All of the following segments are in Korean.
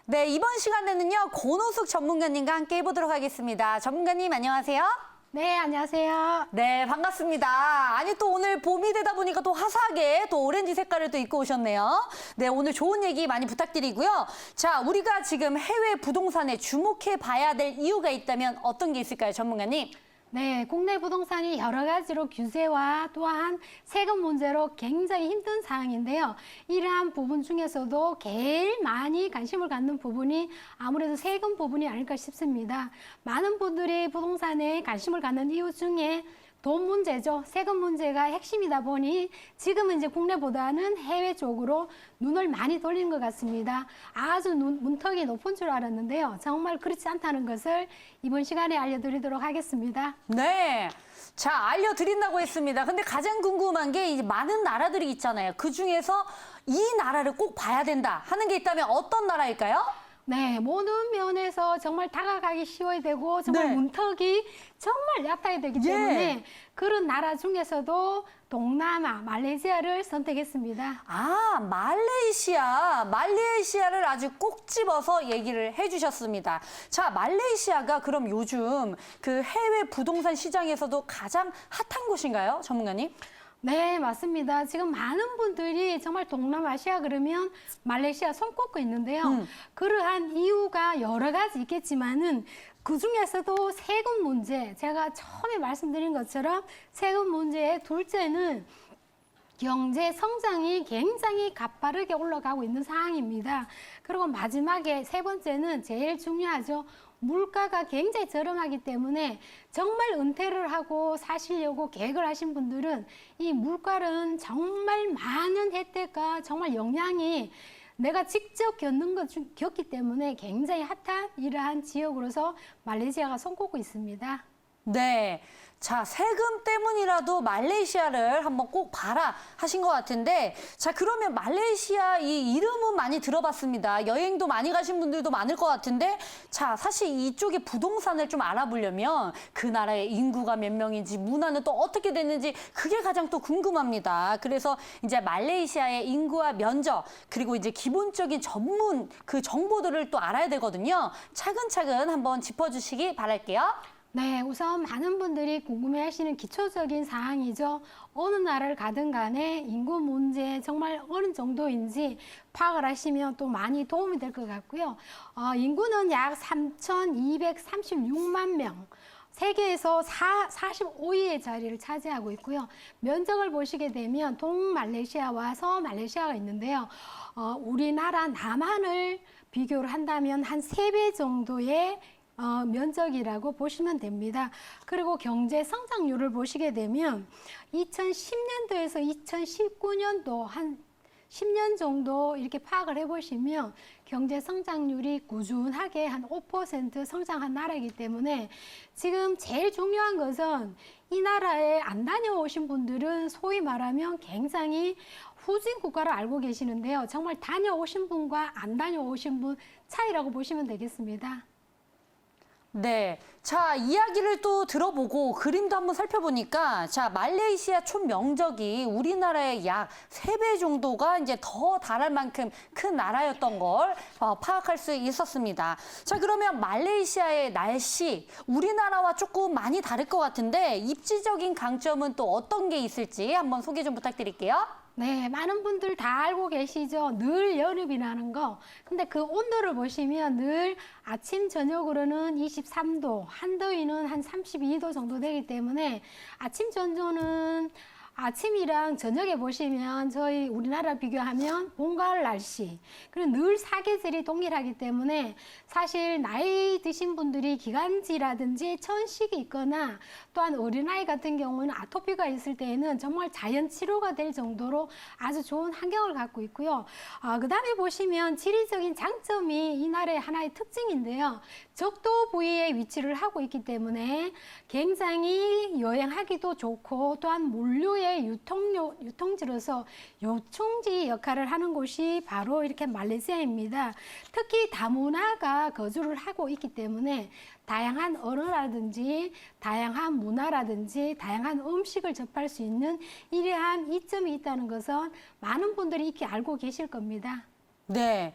네, 이번 시간에는요, 권호숙 전문가님과 함께 해보도록 하겠습니다. 전문가님, 안녕하세요. 네, 안녕하세요. 네, 반갑습니다. 아니, 또 오늘 봄이 되다 보니까 또 화사하게 또 오렌지 색깔을 또 입고 오셨네요. 네, 오늘 좋은 얘기 많이 부탁드리고요. 자, 우리가 지금 해외 부동산에 주목해 봐야 될 이유가 있다면 어떤 게 있을까요, 전문가님? 네, 국내 부동산이 여러 가지로 규제와 또한 세금 문제로 굉장히 힘든 상황인데요. 이러한 부분 중에서도 제일 많이 관심을 갖는 부분이 아무래도 세금 부분이 아닐까 싶습니다. 많은 분들이 부동산에 관심을 갖는 이유 중에 돈 문제죠. 세금 문제가 핵심이다 보니 지금은 이제 국내보다는 해외 쪽으로 눈을 많이 돌리는 것 같습니다. 아주 문턱이 높은 줄 알았는데요. 정말 그렇지 않다는 것을 이번 시간에 알려드리도록 하겠습니다. 네. 자, 알려드린다고 했습니다. 근데 가장 궁금한 게 이제 많은 나라들이 있잖아요. 그 중에서 이 나라를 꼭 봐야 된다 하는 게 있다면 어떤 나라일까요? 네, 모든 면에서 정말 다가가기 쉬워야 되고 정말 네. 문턱이 정말 얕아야 되기 때문에 그런 나라 중에서도 동남아, 말레이시아를 선택했습니다. 아, 말레이시아를 아주 꼭 집어서 얘기를 해주셨습니다. 자, 말레이시아가 그럼 요즘 그 해외 부동산 시장에서도 가장 핫한 곳인가요, 전문가님? 네, 맞습니다. 지금 많은 분들이 정말 동남아시아 그러면 말레이시아 손꼽고 있는데요. 그러한 이유가 여러 가지 있겠지만은 그 중에서도 세금 문제, 제가 처음에 말씀드린 것처럼 세금 문제의 둘째는 경제 성장이 굉장히 가파르게 올라가고 있는 상황입니다. 그리고 마지막에 세 번째는 제일 중요하죠. 물가가 굉장히 저렴하기 때문에 정말 은퇴를 하고 사시려고 계획을 하신 분들은 이 물가는 정말 많은 혜택과 정말 영향이 내가 직접 겪기 때문에 굉장히 핫한 이러한 지역으로서 말레이시아가 손꼽고 있습니다. 네. 자, 세금 때문이라도 말레이시아를 한번 꼭 봐라 하신 것 같은데, 자, 그러면 말레이시아 이 이름은 많이 들어봤습니다. 여행도 많이 가신 분들도 많을 것 같은데, 자, 사실 이쪽에 부동산을 좀 알아보려면 그 나라의 인구가 몇 명인지, 문화는 또 어떻게 됐는지 그게 가장 또 궁금합니다. 그래서 이제 말레이시아의 인구와 면적, 그리고 이제 기본적인 전문 그 정보들을 또 알아야 되거든요. 차근차근 한번 짚어주시기 바랄게요. 네, 우선 많은 분들이 궁금해하시는 기초적인 사항이죠. 어느 나라를 가든 간에 인구 문제 정말 어느 정도인지 파악을 하시면 또 많이 도움이 될 것 같고요. 인구는 약 3,236만 명. 세계에서 45위의 자리를 차지하고 있고요. 면적을 보시게 되면 동말레이시아와 서말레이시아가 있는데요. 우리나라 남한을 비교를 한다면 한 3배 정도의 면적이라고 보시면 됩니다. 그리고 경제 성장률을 보시게 되면 2010년도에서 2019년도 한 10년 정도 이렇게 파악을 해보시면 경제 성장률이 꾸준하게 한 5% 성장한 나라이기 때문에 지금 제일 중요한 것은 이 나라에 안 다녀오신 분들은 소위 말하면 굉장히 후진 국가를 알고 계시는데요. 정말 다녀오신 분과 안 다녀오신 분 차이라고 보시면 되겠습니다. 네. 자, 이야기를 또 들어보고 그림도 한번 살펴보니까 자, 말레이시아 총 면적이 우리나라의 약 3배 정도가 이제 더 달할 만큼 큰 나라였던 걸 파악할 수 있었습니다. 자, 그러면 말레이시아의 날씨, 우리나라와 조금 많이 다를 것 같은데 입지적인 강점은 또 어떤 게 있을지 한번 소개 좀 부탁드릴게요. 네, 많은 분들 다 알고 계시죠. 늘 여름이라는 거. 근데 그 온도를 보시면 늘 아침, 저녁으로는 23도, 한더위는 한 32도 정도 되기 때문에 아침 전조는 아침이랑 저녁에 보시면 저희 우리나라 비교하면 봄, 가을 날씨 그리고 늘 사계절이 동일하기 때문에 사실 나이 드신 분들이 기관지라든지 천식이 있거나 또한 어린아이 같은 경우는 아토피가 있을 때에는 정말 자연 치료가 될 정도로 아주 좋은 환경을 갖고 있고요. 그 다음에 보시면 지리적인 장점이 이 나라의 하나의 특징인데요. 적도 부위에 위치를 하고 있기 때문에 굉장히 여행하기도 좋고 또한 물류의 유통지로서 요충지 역할을 하는 곳이 바로 이렇게 말레이시아입니다. 특히 다문화가 거주를 하고 있기 때문에 다양한 언어라든지 다양한 문화라든지 다양한 음식을 접할 수 있는 이러한 이점이 있다는 것은 많은 분들이 익히 알고 계실 겁니다. 네.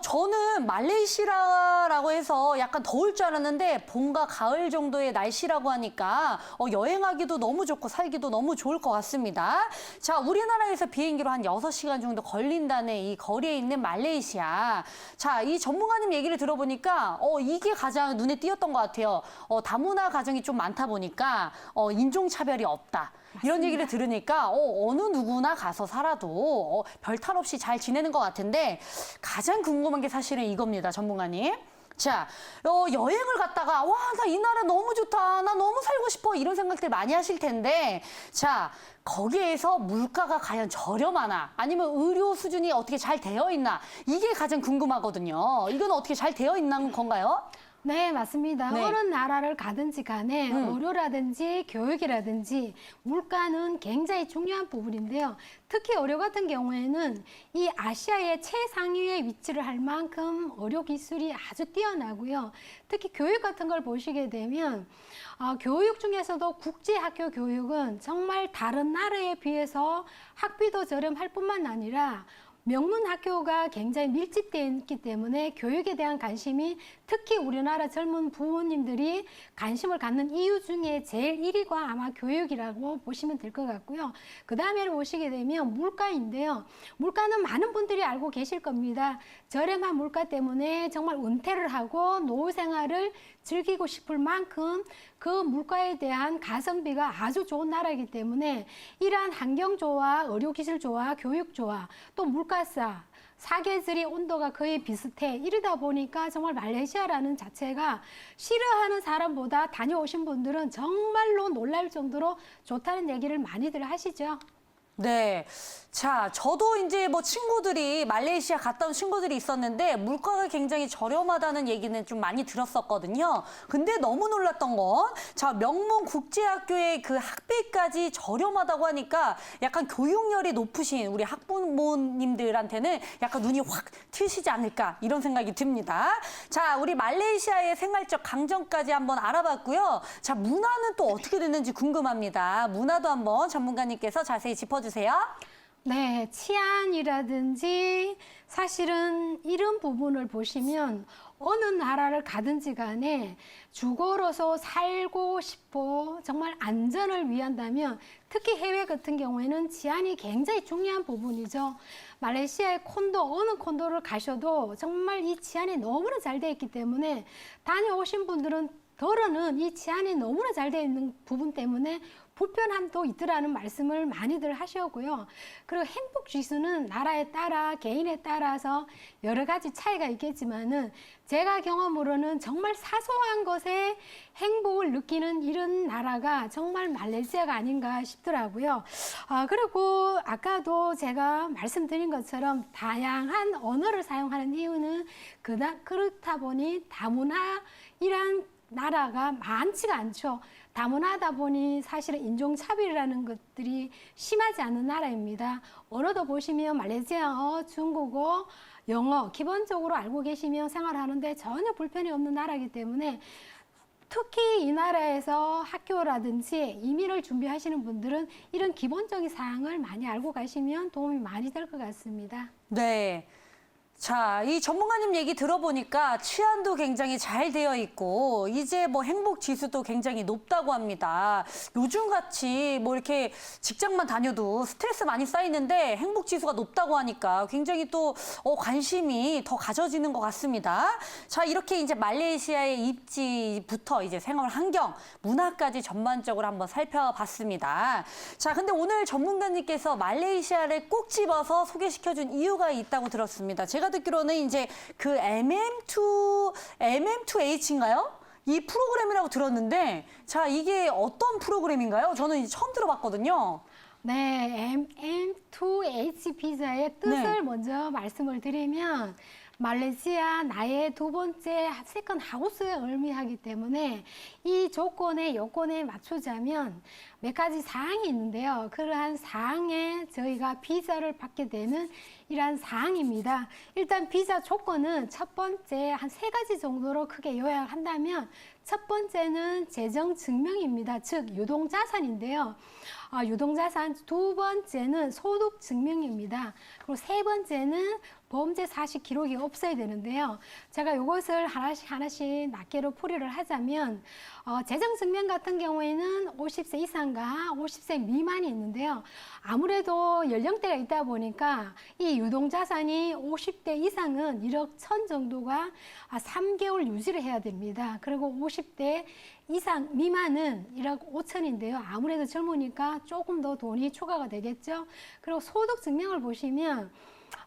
저는 말레이시아라고 해서 약간 더울 줄 알았는데 봄과 가을 정도의 날씨라고 하니까 여행하기도 너무 좋고 살기도 너무 좋을 것 같습니다. 자, 우리나라에서 비행기로 한 6시간 정도 걸린다는 이 거리에 있는 말레이시아. 자, 이 전문가님 얘기를 들어보니까 이게 가장 눈에 띄었던 것 같아요. 다문화 가정이 좀 많다 보니까 인종차별이 없다. 이런 얘기를 들으니까 어느 누구나 가서 살아도 별탈 없이 잘 지내는 것 같은데 가장 궁금한 게 사실은 이겁니다, 전문가님. 자, 여행을 갔다가 와, 나 이 나라 너무 좋다, 나 너무 살고 싶어 이런 생각들 많이 하실 텐데 자, 거기에서 물가가 과연 저렴하나 아니면 의료 수준이 어떻게 잘 되어 있나 이게 가장 궁금하거든요. 이건 어떻게 잘 되어 있는 건가요? 네, 맞습니다. 네. 어느 나라를 가든지 간에 의료라든지 교육이라든지 물가는 굉장히 중요한 부분인데요. 특히 의료 같은 경우에는 이 아시아의 최상위에 위치를 할 만큼 의료 기술이 아주 뛰어나고요. 특히 교육 같은 걸 보시게 되면 교육 중에서도 국제학교 교육은 정말 다른 나라에 비해서 학비도 저렴할 뿐만 아니라 명문 학교가 굉장히 밀집되어 있기 때문에 교육에 대한 관심이 특히 우리나라 젊은 부모님들이 관심을 갖는 이유 중에 제일 1위가 아마 교육이라고 보시면 될 것 같고요. 그 다음에 보시게 되면 물가인데요. 물가는 많은 분들이 알고 계실 겁니다. 저렴한 물가 때문에 정말 은퇴를 하고 노후 생활을 즐기고 싶을 만큼 그 물가에 대한 가성비가 아주 좋은 나라이기 때문에 이러한 환경 좋아, 의료 기술 좋아, 교육 좋아, 또 물가 싸, 사계절이 온도가 거의 비슷해. 이러다 보니까 정말 말레이시아라는 자체가 싫어하는 사람보다 다녀오신 분들은 정말로 놀랄 정도로 좋다는 얘기를 많이들 하시죠. 네. 자, 저도 이제 뭐 친구들이 말레이시아 갔다 온 친구들이 있었는데 물가가 굉장히 저렴하다는 얘기는 좀 많이 들었었거든요. 근데 너무 놀랐던 건 자, 명문 국제학교의 그 학비까지 저렴하다고 하니까 약간 교육열이 높으신 우리 학부모님들한테는 약간 눈이 확 트시지 않을까 이런 생각이 듭니다. 자, 우리 말레이시아의 생활적 강점까지 한번 알아봤고요. 자, 문화는 또 어떻게 됐는지 궁금합니다. 문화도 한번 전문가님께서 자세히 짚어주세요. 네, 치안이라든지 사실은 이런 부분을 보시면 어느 나라를 가든지 간에 주거로서 살고 싶고 정말 안전을 위한다면 특히 해외 같은 경우에는 치안이 굉장히 중요한 부분이죠. 말레이시아의 콘도, 어느 콘도를 가셔도 정말 이 치안이 너무나 잘 되어 있기 때문에 다녀오신 분들은 덜어는 이 치안이 너무나 잘 되어 있는 부분 때문에 불편함도 있더라는 말씀을 많이들 하셨고요. 그리고 행복 지수는 나라에 따라 개인에 따라서 여러 가지 차이가 있겠지만은 제가 경험으로는 정말 사소한 것에 행복을 느끼는 이런 나라가 정말 말레이시아가 아닌가 싶더라고요. 그리고 아까도 제가 말씀드린 것처럼 다양한 언어를 사용하는 이유는 그렇다 보니 다문화이란 나라가 많지가 않죠. 다문화하다 보니 사실은 인종차별이라는 것들이 심하지 않은 나라입니다. 언어도 보시면 말레이시아어, 중국어, 영어 기본적으로 알고 계시면 생활하는데 전혀 불편이 없는 나라이기 때문에 특히 이 나라에서 학교라든지 이민을 준비하시는 분들은 이런 기본적인 사항을 많이 알고 가시면 도움이 많이 될 것 같습니다. 네. 자, 이 전문가님 얘기 들어보니까 치안도 굉장히 잘 되어 있고 이제 뭐 행복 지수도 굉장히 높다고 합니다. 요즘같이 뭐 이렇게 직장만 다녀도 스트레스 많이 쌓이는데 행복 지수가 높다고 하니까 굉장히 또 관심이 더 가져지는 것 같습니다. 자, 이렇게 이제 말레이시아의 입지부터 이제 생활 환경, 문화까지 전반적으로 한번 살펴봤습니다. 자, 근데 오늘 전문가님께서 말레이시아를 꼭 집어서 소개시켜준 이유가 있다고 들었습니다. 제가 듣기로는 이제 그 MM2H인가요? 이 프로그램이라고 들었는데, 자, 이게 어떤 프로그램인가요? 저는 이제 처음 들어봤거든요. 네, MM2H 비자의 뜻을 네. 먼저 말씀을 드리면 말레이시아 나의 두 번째 세컨 하우스에 의미하기 때문에 이 요건에 맞추자면 몇 가지 사항이 있는데요. 그러한 사항에 저희가 비자를 받게 되는 이러한 사항입니다. 일단 비자 조건은 첫 번째 한 3가지 정도로 크게 요약한다면 첫 번째는 재정 증명입니다. 즉 유동자산인데요. 유동자산, 두 번째는 소득 증명입니다. 그리고 세 번째는 범죄 사실 기록이 없어야 되는데요. 제가 이것을 하나씩 낱개로 풀이를 하자면 재정 증명 같은 경우에는 50세 이상과 50세 미만이 있는데요. 아무래도 연령대가 있다 보니까 이 유동자산이 50대 이상은 1억 1천 정도가 3개월 유지를 해야 됩니다. 그리고 50대 이상 미만은 1억 5천인데요. 아무래도 젊으니까 조금 더 돈이 초과가 되겠죠. 그리고 소득 증명을 보시면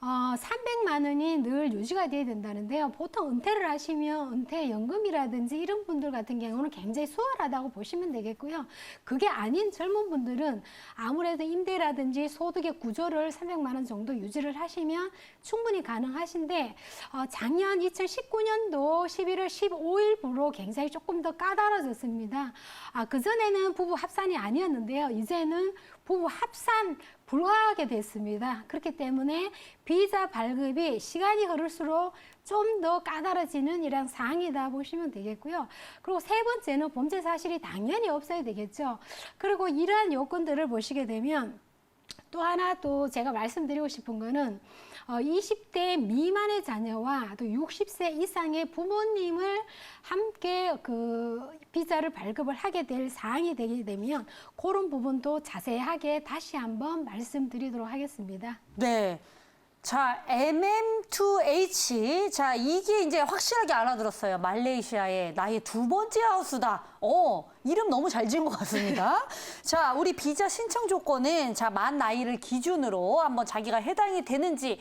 300만 원이 늘 유지가 돼야 된다는데요. 보통 은퇴를 하시면 은퇴연금이라든지 이런 분들 같은 경우는 굉장히 수월하다고 보시면 되겠고요. 그게 아닌 젊은 분들은 아무래도 임대라든지 소득의 구조를 300만 원 정도 유지를 하시면 충분히 가능하신데 작년 2019년도 11월 15일부로 굉장히 조금 더 까다로워졌습니다. 그전에는 부부 합산이 아니었는데요. 이제는 부부 합산 불가하게 됐습니다. 그렇기 때문에 비자 발급이 시간이 흐를수록 좀 더 까다로워지는 이런 사항이다 보시면 되겠고요. 그리고 세 번째는 범죄 사실이 당연히 없어야 되겠죠. 그리고 이러한 요건들을 보시게 되면 또 하나 또 제가 말씀드리고 싶은 거는 20대 미만의 자녀와 또 60세 이상의 부모님을 함께 그 비자를 발급을 하게 될 사항이 되게 되면 그런 부분도 자세하게 다시 한번 말씀드리도록 하겠습니다. 네. 자, MM2H. 자, 이게 이제 확실하게 알아들었어요. 말레이시아의 나의 두 번째 하우스다. 이름 너무 잘 지은 것 같습니다. 자, 우리 비자 신청 조건은 자, 만 나이를 기준으로 한번 자기가 해당이 되는지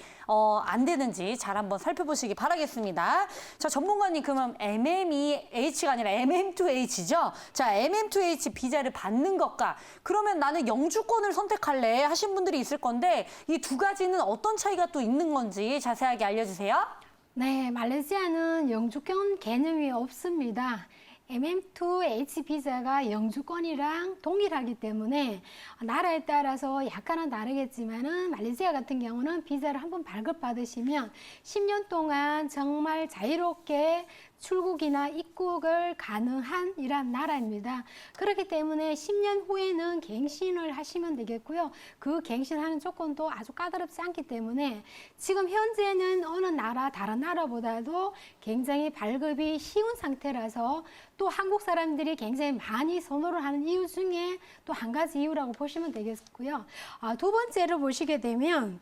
안 되는지 잘 한번 살펴보시기 바라겠습니다. 자, 전문가님 그러면 MMEH가 아니라 MM2H죠? 자, MM2H 비자를 받는 것과 그러면 나는 영주권을 선택할래 하신 분들이 있을 건데 이 두 가지는 어떤 차이가 또 있는 건지 자세하게 알려주세요. 네, 말레이시아는 영주권 개념이 없습니다. MM2H 비자가 영주권이랑 동일하기 때문에 나라에 따라서 약간은 다르겠지만은 말레이시아 같은 경우는 비자를 한번 발급받으시면 10년 동안 정말 자유롭게 출국이나 입국을 가능한 이러한 나라입니다. 그렇기 때문에 10년 후에는 갱신을 하시면 되겠고요. 그 갱신하는 조건도 아주 까다롭지 않기 때문에 지금 현재는 어느 나라, 다른 나라보다도 굉장히 발급이 쉬운 상태라서 또 한국 사람들이 굉장히 많이 선호를 하는 이유 중에 또 한 가지 이유라고 보시면 되겠고요. 두 번째로 보시게 되면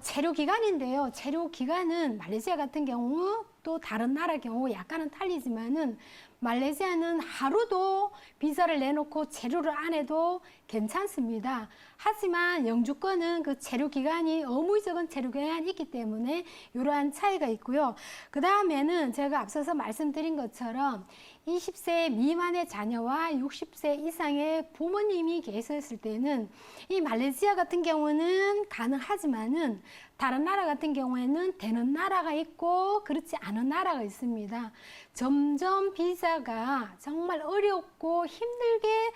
체류 기간인데요. 체류 기간은 말레이시아 같은 경우 또 다른 나라 경우 약간은 틀리지만은 말레이시아는 하루도 비자를 내놓고 체류를 안 해도 괜찮습니다. 하지만 영주권은 그 체류 기간이 의무적인 체류 기간이 있기 때문에 이러한 차이가 있고요. 그 다음에는 제가 앞서서 말씀드린 것처럼 20세 미만의 자녀와 60세 이상의 부모님이 계셨을 때는 이 말레이시아 같은 경우는 가능하지만은 다른 나라 같은 경우에는 되는 나라가 있고 그렇지 않은 나라가 있습니다. 점점 비자가 정말 어렵고 힘들게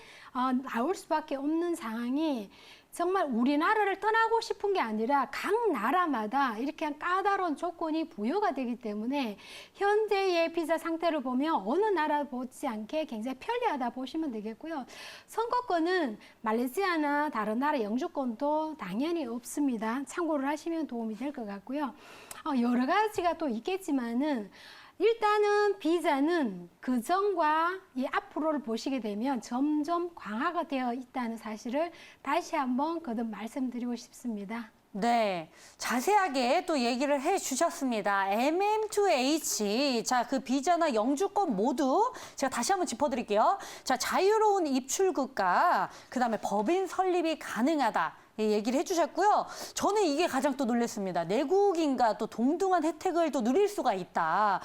나올 수밖에 없는 상황이 정말 우리나라를 떠나고 싶은 게 아니라 각 나라마다 이렇게 까다로운 조건이 부여가 되기 때문에 현재의 비자 상태를 보면 어느 나라 못지않게 굉장히 편리하다 보시면 되겠고요. 선거권은 말레이시아나 다른 나라 영주권도 당연히 없습니다. 참고를 하시면 도움이 될 것 같고요. 여러 가지가 또 있겠지만은 일단은 비자는 그전과 이 앞으로를 보시게 되면 점점 강화가 되어 있다는 사실을 다시 한번 거듭 말씀드리고 싶습니다. 네, 자세하게 또 얘기를 해주셨습니다. MM2H, 자, 그 비자나 영주권 모두 제가 다시 한번 짚어드릴게요. 자, 자유로운 입출국과 그다음에 법인 설립이 가능하다. 얘기를 해주셨고요. 저는 이게 가장 또 놀랐습니다. 내국인과 또 동등한 혜택을 또 누릴 수가 있다.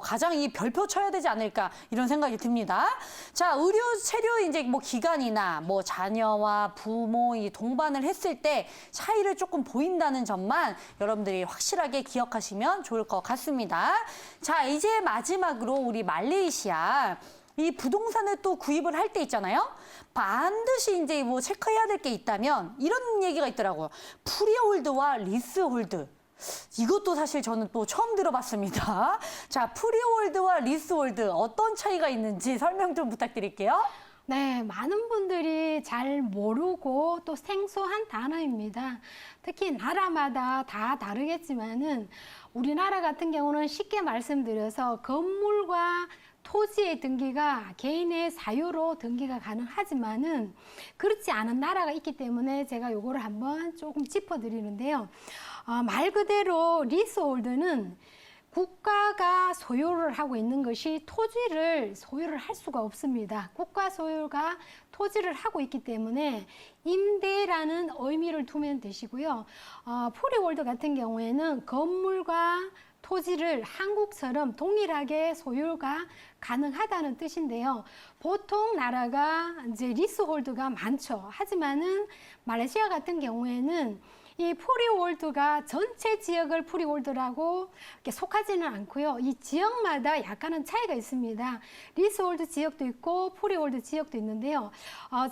가장 이 별표 쳐야 되지 않을까 이런 생각이 듭니다. 자, 의료 체류 이제 뭐 기간이나 뭐 자녀와 부모 이 동반을 했을 때 차이를 조금 보인다는 점만 여러분들이 확실하게 기억하시면 좋을 것 같습니다. 자, 이제 마지막으로 우리 말레이시아. 이 부동산을 또 구입을 할 때 있잖아요. 반드시 이제 뭐 체크해야 될 게 있다면 이런 얘기가 있더라고요. 프리홀드와 리스홀드. 이것도 사실 저는 또 처음 들어봤습니다. 자, 프리홀드와 리스홀드 어떤 차이가 있는지 설명 좀 부탁드릴게요. 네, 많은 분들이 잘 모르고 또 생소한 단어입니다. 특히 나라마다 다 다르겠지만은 우리나라 같은 경우는 쉽게 말씀드려서 건물과 토지의 등기가 개인의 사유로 등기가 가능하지만은 그렇지 않은 나라가 있기 때문에 제가 요거를 한번 조금 짚어드리는데요. 말 그대로 리스홀드는 국가가 소유를 하고 있는 것이 토지를 소유를 할 수가 없습니다. 국가 소유가 토지를 하고 있기 때문에 임대라는 의미를 두면 되시고요. 프리홀드 같은 경우에는 건물과 토지를 한국처럼 동일하게 소유가 가능하다는 뜻인데요. 보통 나라가 이제 리스홀드가 많죠. 하지만은 말레이시아 같은 경우에는 이 프리홀드가 전체 지역을 프리홀드라고 이렇게 속하지는 않고요. 이 지역마다 약간은 차이가 있습니다. 리스홀드 지역도 있고 프리홀드 지역도 있는데요.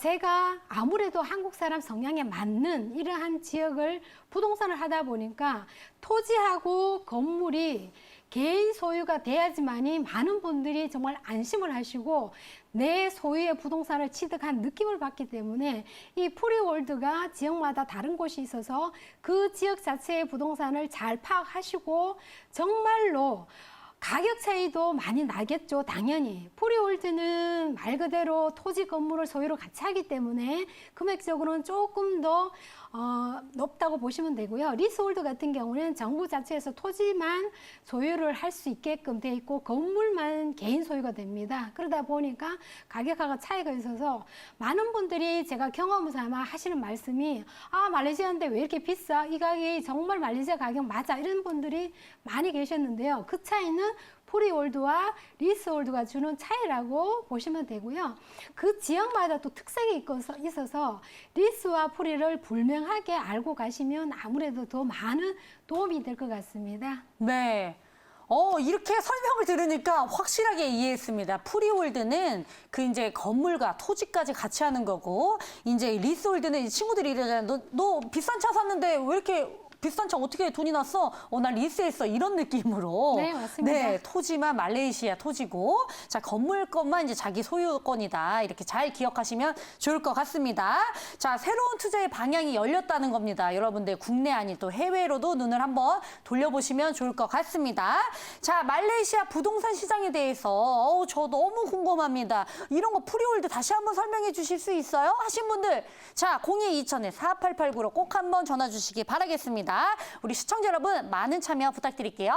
제가 아무래도 한국 사람 성향에 맞는 이러한 지역을 부동산을 하다 보니까 토지하고 건물이 개인 소유가 돼야지만이 많은 분들이 정말 안심을 하시고 내 소유의 부동산을 취득한 느낌을 받기 때문에 이 프리홀드가 지역마다 다른 곳이 있어서 그 지역 자체의 부동산을 잘 파악하시고 정말로 가격 차이도 많이 나겠죠, 당연히. 프리홀드는 말 그대로 토지 건물을 소유로 같이 하기 때문에 금액적으로는 조금 더 높다고 보시면 되고요. 리스홀드 같은 경우는 정부 자체에서 토지만 소유를 할 수 있게끔 돼 있고 건물만 개인 소유가 됩니다. 그러다 보니까 가격하고 차이가 있어서 많은 분들이 제가 경험 삼아 하시는 말씀이 말레이시아인데 왜 이렇게 비싸? 이 가격이 정말 말레이시아 가격 맞아? 이런 분들이 많이 계셨는데요. 그 차이는 프리홀드와 리스홀드가 주는 차이라고 보시면 되고요. 그 지역마다 또 특색이 있어서 리스와 프리를 불명하게 알고 가시면 아무래도 더 많은 도움이 될 것 같습니다. 네. 이렇게 설명을 들으니까 확실하게 이해했습니다. 프리홀드는 그 이제 건물과 토지까지 같이 하는 거고, 이제 리스홀드는 친구들이 이러잖아요. 너 비싼 차 샀는데 왜 이렇게 비싼 차 어떻게 돈이 났어? 난 리스했어. 이런 느낌으로. 네, 맞습니다. 네, 토지만 말레이시아 토지고, 자, 건물 것만 이제 자기 소유권이다. 이렇게 잘 기억하시면 좋을 것 같습니다. 자, 새로운 투자의 방향이 열렸다는 겁니다. 여러분들 국내 아닌 또 해외로도 눈을 한번 돌려보시면 좋을 것 같습니다. 자, 말레이시아 부동산 시장에 대해서 저 너무 궁금합니다. 이런 거 프리홀드 다시 한번 설명해 주실 수 있어요? 하신 분들, 자, 02-2000-4889로 꼭 한번 전화 주시기 바라겠습니다. 우리 시청자 여러분 많은 참여 부탁드릴게요.